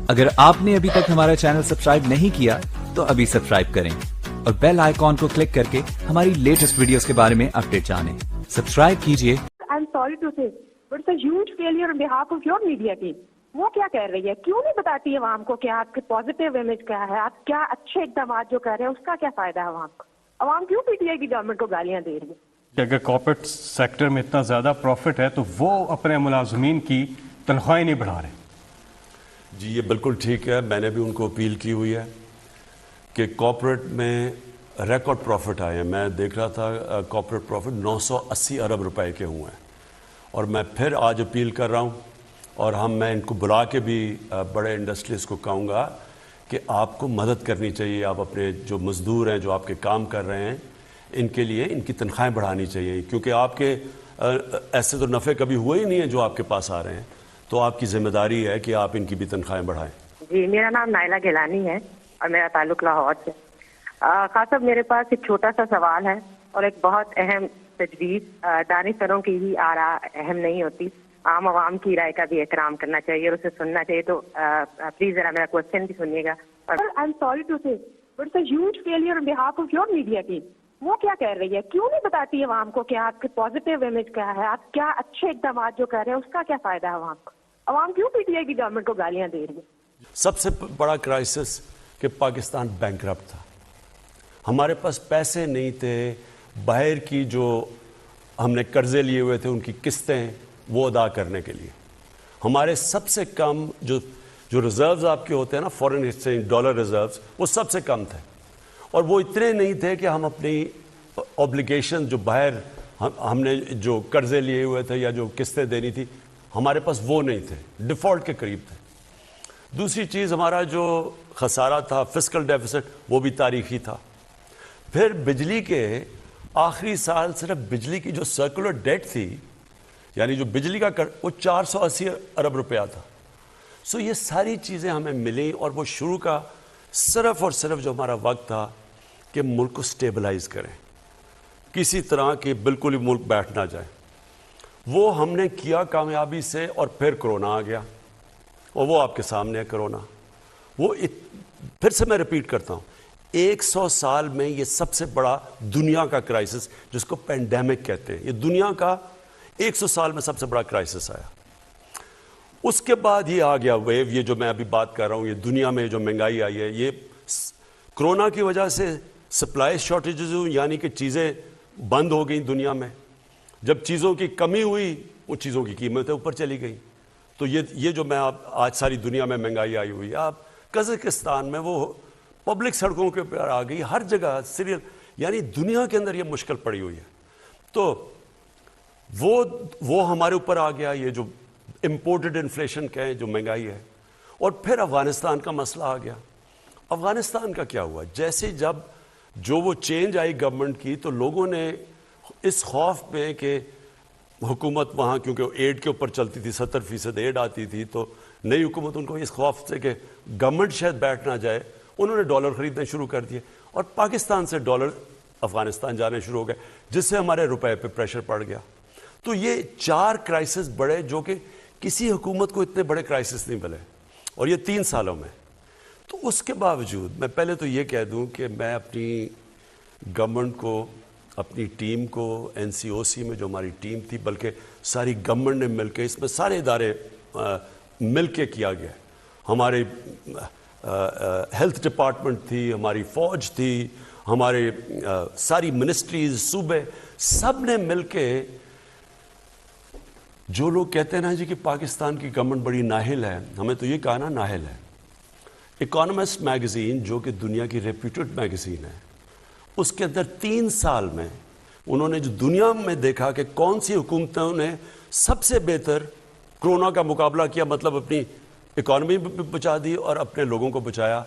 اگر آپ نے ابھی تک ہمارا چینل سبسکرائب نہیں کیا تو ابھی سبسکرائب کریں اور بیل آئیکن کو کلک کر کے ہماری لیٹسٹ ویڈیوز کے بارے میں اپڈیٹ جانیں. سبسکرائب کیجئے. I'm sorry to say, but it's a huge failure on behalf of your media team. وہ کیا کہہ رہی ہے؟ کیوں نہیں بتاتی ہے عوام کو کہ آپ کے پازیٹیو امیج کیا ہے، آپ کیا اچھے اقدامات جو کر رہے ہیں اس کا کیا فائدہ ہے عوام کو؟ عوام کیوں پی ٹی آئی کی گورنمنٹ کو گالیاں دے رہی ہے؟ اگر کارپوریٹ سیکٹر میں اتنا زیادہ پروفٹ ہے تو وہ اپنے ملازمین کی تنخواہیں نہیں بڑھا رہے. جی یہ بالکل ٹھیک ہے. میں نے بھی ان کو اپیل کی ہوئی ہے کہ کارپوریٹ میں ریکارڈ پروفٹ آئے ہیں. میں دیکھ رہا تھا کارپوریٹ پروفٹ 980 ارب روپے کے ہوئے ہیں. اور میں پھر آج اپیل کر رہا ہوں اور میں ان کو بلا کے بھی بڑے انڈسٹریز کو کہوں گا کہ آپ کو مدد کرنی چاہیے. آپ اپنے جو مزدور ہیں جو آپ کے کام کر رہے ہیں ان کے لیے ان کی تنخواہیں بڑھانی چاہیے، کیونکہ آپ کے ایسے تو نفع کبھی ہوئے ہی نہیں ہیں جو آپ کے پاس آ رہے ہیں. تو آپ کی ذمہ داری ہے کہ آپ ان کی بھی تنخواہیں بڑھائیں. جی میرا نام نائلہ گیلانی ہے اور میرا تعلق لاہور سے. خاص صاحب میرے پاس ایک چھوٹا سا سوال ہے اور ایک بہت اہم تجویز. دانشوروں کی ہی آراء اہم نہیں ہوتی، عام عوام کی رائے کا بھی احترام کرنا چاہیے اور اسے سننا چاہیے. تو پلیز ذرا میرا کوشچن بھی سنیے گا. I'm sorry to say, but it's a huge failure on behalf of your media team. وہ کیا کہہ رہی ہے؟ کیوں نہیں بتاتی ہے عوام کو کہ آپ کے پازیٹیو امیج کیا ہے، آپ کیا اچھے اقدامات جو کر رہے ہیں اس کا کیا فائدہ ہے عوام کو؟ عوام کیوں پی ٹی آئی کی گورنمنٹ کو گالیاں دے رہی ہے؟ سب سے بڑا کرائسس کہ پاکستان بینکرپٹ تھا. ہمارے پاس پیسے نہیں تھے. باہر کی جو ہم نے قرضے لیے ہوئے تھے ان کی قسطیں وہ ادا کرنے کے لیے ہمارے سب سے کم جو ریزروز آپ کے ہوتے ہیں نا، فورن ایکسچینج ڈالر ریزروز، وہ سب سے کم تھے. اور وہ اتنے نہیں تھے کہ ہم اپنی اوبلیگیشن جو باہر ہم نے جو قرضے لیے ہوئے تھے یا جو قسطیں دینی تھی ہمارے پاس وہ نہیں تھے، ڈیفالٹ کے قریب تھے. دوسری چیز ہمارا جو خسارہ تھا فسکل ڈیفیسٹ وہ بھی تاریخی تھا. پھر بجلی کے آخری سال صرف بجلی کی جو سرکولر ڈیٹ تھی، یعنی جو بجلی کا وہ 480 ارب روپیہ تھا. سو یہ ساری چیزیں ہمیں ملیں اور وہ شروع کا صرف اور صرف جو ہمارا وقت تھا کہ ملک کو سٹیبلائز کریں، کسی طرح کے بالکل ہی ملک بیٹھ نہ جائے. وہ ہم نے کیا کامیابی سے. اور پھر کرونا آ گیا اور وہ آپ کے سامنے ہے کرونا. وہ پھر سے میں ریپیٹ کرتا ہوں، 100 سال میں یہ سب سے بڑا دنیا کا کرائسس جس کو پینڈیمک کہتے ہیں، یہ دنیا کا 100 سال میں سب سے بڑا کرائسس آیا. اس کے بعد یہ آ گیا ویو، یہ جو میں ابھی بات کر رہا ہوں، یہ دنیا میں جو مہنگائی آئی ہے یہ کرونا کی وجہ سے سپلائی شارٹیجز ہوئی، یعنی کہ چیزیں بند ہو گئیں دنیا میں. جب چیزوں کی کمی ہوئی وہ چیزوں کی قیمتیں اوپر چلی گئیں. تو یہ جو میں آج ساری دنیا میں مہنگائی آئی ہوئی ہے. آپ قزاقستان میں وہ پبلک سڑکوں کے اوپر آ گئی، ہر جگہ سیریل، یعنی دنیا کے اندر یہ مشکل پڑی ہوئی ہے. تو وہ ہمارے اوپر آ گیا، یہ جو امپورٹڈ انفلیشن کہیں جو مہنگائی ہے. اور پھر افغانستان کا مسئلہ آ گیا. افغانستان کا کیا ہوا؟ جیسے جب جو وہ چینج آئی گورنمنٹ کی تو لوگوں نے اس خوف میں کہ حکومت وہاں کیونکہ ایڈ کے اوپر چلتی تھی، 70% ایڈ آتی تھی، تو نئی حکومت ان کو اس خوف سے کہ گورنمنٹ شاید بیٹھ نہ جائے انہوں نے ڈالر خریدنے شروع کر دیے اور پاکستان سے ڈالر افغانستان جانے شروع ہو گئے، جس سے ہمارے روپے پہ پریشر پڑ گیا. تو یہ 4 کرائسس بڑے جو کہ کسی حکومت کو اتنے بڑے کرائسس نہیں ملے، اور یہ 3 سالوں میں. تو اس کے باوجود میں پہلے تو یہ کہہ دوں کہ میں اپنی گورنمنٹ کو، اپنی ٹیم کو، این سی او سی میں جو ہماری ٹیم تھی، بلکہ ساری گورنمنٹ نے مل کے، اس میں سارے ادارے مل کے کیا گیا. ہمارے ہیلتھ ڈپارٹمنٹ تھی، ہماری فوج تھی، ہمارے ساری منسٹریز، صوبے، سب نے مل کے. جو لوگ کہتے ہیں نا جی کہ پاکستان کی گورنمنٹ بڑی نااہل ہے، ہمیں تو یہ کہا نا نااہل ہے. اکانومسٹ میگزین جو کہ دنیا کی ریپیوٹڈ میگزین ہے، اس کے اندر 3 سال میں انہوں نے جو دنیا میں دیکھا کہ کون سی حکومتوں نے سب سے بہتر کرونا کا مقابلہ کیا، مطلب اپنی اکانومی بچا دی اور اپنے لوگوں کو بچایا،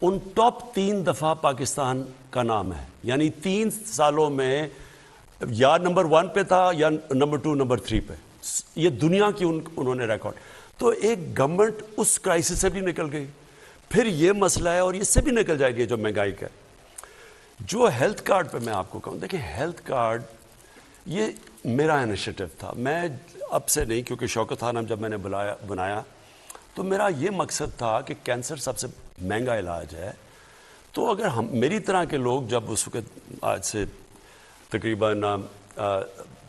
ان ٹاپ 3 دفعہ پاکستان کا نام ہے. یعنی 3 سالوں میں یا نمبر 1 پہ تھا یا نمبر 2 نمبر 3 پہ. یہ دنیا کی انہوں نے ریکارڈ. تو ایک گورنمنٹ اس کرائسس سے بھی نکل گئی. پھر یہ مسئلہ ہے اور اس سے بھی نکل جائے گی جو مہنگائی کا. جو ہیلتھ کارڈ پہ میں آپ کو کہوں، دیکھیں ہیلتھ کارڈ یہ میرا انیشیٹو تھا. میں اب سے نہیں، کیونکہ شوکت خان جب میں نے بنایا تو میرا یہ مقصد تھا کہ کینسر سب سے مہنگا علاج ہے، تو اگر ہم میری طرح کے لوگ جب اس وقت آج سے تقریباً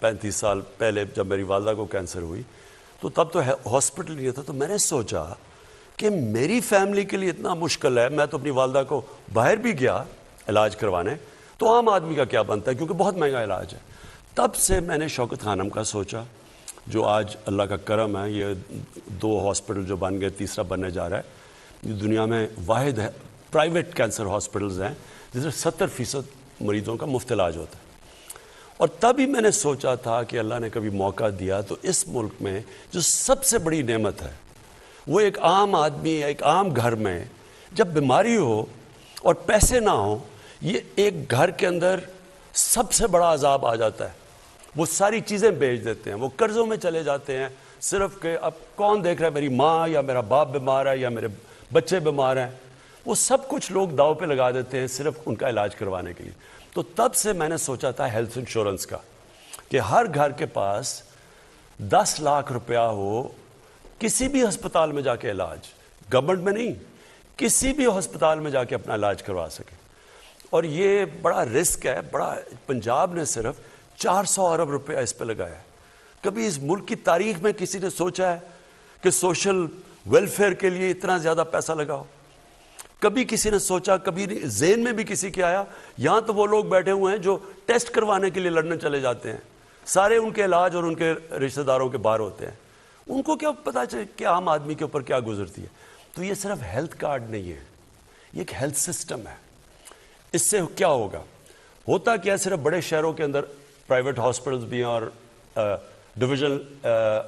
35 سال پہلے جب میری والدہ کو کینسر ہوئی تو تب تو ہاسپٹل نہیں تھا، تو میں نے سوچا کہ میری فیملی کے لیے اتنا مشکل ہے، میں تو اپنی والدہ کو باہر بھی گیا علاج کروانے، تو عام آدمی کا کیا بنتا ہے کیونکہ بہت مہنگا علاج ہے۔ تب سے میں نے شوکت خانم کا سوچا، جو آج اللہ کا کرم ہے، یہ 2 ہاسپٹل جو بن گئے، تیسرا بننے جا رہا ہے، یہ دنیا میں واحد ہے پرائیویٹ کینسر ہاسپٹلز ہیں جس میں 70% مریضوں کا مفت علاج ہوتا ہے۔ اور تب ہی میں نے سوچا تھا کہ اللہ نے کبھی موقع دیا تو اس ملک میں جو سب سے بڑی نعمت ہے وہ ایک عام آدمی ایک عام گھر میں جب بیماری ہو اور پیسے نہ ہوں، یہ ایک گھر کے اندر سب سے بڑا عذاب آ جاتا ہے۔ وہ ساری چیزیں بیچ دیتے ہیں، وہ قرضوں میں چلے جاتے ہیں، صرف کہ اب کون دیکھ رہا ہے، میری ماں یا میرا باپ بیمار ہے یا میرے بچے بیمار ہیں، وہ سب کچھ لوگ داؤ پہ لگا دیتے ہیں صرف ان کا علاج کروانے کے لیے۔ تو تب سے میں نے سوچا تھا ہیلتھ انشورنس کا، کہ ہر گھر کے پاس 10 لاکھ روپیہ ہو، کسی بھی ہسپتال میں جا کے علاج، گورنمنٹ میں نہیں، کسی بھی ہسپتال میں جا کے اپنا علاج کروا سکے۔ اور یہ بڑا رسک ہے، بڑا پنجاب نے صرف 400 ارب روپیہ اس پہ لگایا ہے۔ کبھی اس ملک کی تاریخ میں کسی نے سوچا ہے کہ سوشل ویلفیئر کے لیے اتنا زیادہ پیسہ لگاؤ؟ کبھی کسی نے سوچا، کبھی ذہن میں بھی کسی کے آیا؟ یہاں تو وہ لوگ بیٹھے ہوئے ہیں جو ٹیسٹ کروانے کے لیے لندن چلے جاتے ہیں، سارے ان کے علاج اور ان کے رشتہ داروں کے باہر ہوتے ہیں، ان کو کیا پتا چلے کہ عام آدمی کے اوپر کیا گزرتی ہے؟ تو یہ صرف ہیلتھ کارڈ نہیں ہے، یہ ایک ہیلتھ سسٹم ہے۔ اس سے کیا ہوگا؟ ہوتا کیا، صرف بڑے شہروں کے اندر پرائیویٹ ہاسپٹلز بھی ہیں اور ڈویژن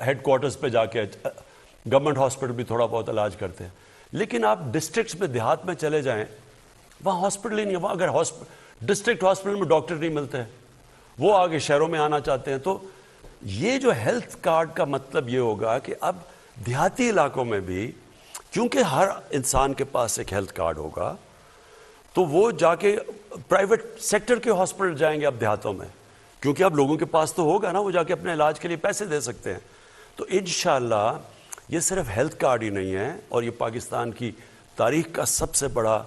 ہیڈ کوارٹرز پہ جا کے گورنمنٹ ہاسپٹل بھی تھوڑا بہت علاج کرتے ہیں، لیکن آپ ڈسٹرکٹس میں دیہات میں چلے جائیں، وہاں ہاسپٹل ہی نہیں ہے۔ وہاں اگر ڈسٹرکٹ ہاسپٹل میں ڈاکٹر نہیں ملتے ہیں، وہ آگے شہروں میں آنا چاہتے ہیں۔ تو یہ جو ہیلتھ کارڈ کا مطلب یہ ہوگا کہ اب دیہاتی علاقوں میں بھی، کیونکہ ہر انسان کے پاس ایک ہیلتھ کارڈ ہوگا، تو وہ جا کے پرائیویٹ سیکٹر کے ہاسپٹل جائیں گے اب دیہاتوں میں، کیونکہ اب لوگوں کے پاس تو ہوگا نا، وہ جا کے اپنے علاج کے لیے پیسے دے سکتے ہیں۔ تو انشاءاللہ یہ صرف ہیلتھ کارڈ ہی نہیں ہے، اور یہ پاکستان کی تاریخ کا سب سے بڑا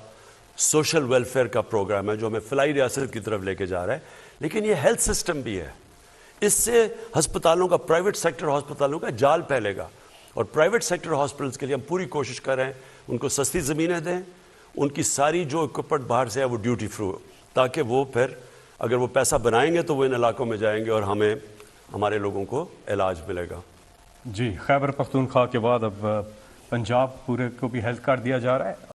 سوشل ویلفیئر کا پروگرام ہے جو ہمیں فلاحی ریاست کی طرف لے کے جا رہا ہے، لیکن یہ ہیلتھ سسٹم بھی ہے۔ اس سے ہسپتالوں کا، پرائیویٹ سیکٹر ہسپتالوں کا جال پھیلے گا، اور پرائیویٹ سیکٹر ہاسپٹلس کے لیے ہم پوری کوشش کر رہے ہیں ان کو سستی زمینیں دیں، ان کی ساری جو اکوپمنٹ باہر سے ہے وہ ڈیوٹی فری ہو، تاکہ وہ پھر اگر وہ پیسہ بنائیں گے تو وہ ان علاقوں میں جائیں گے اور ہمیں، ہمارے لوگوں کو علاج ملے گا۔ جی، خیبر پختونخوا کے بعد اب پنجاب پورے کو بھی ہیلتھ کارڈ دیا جا رہا ہے۔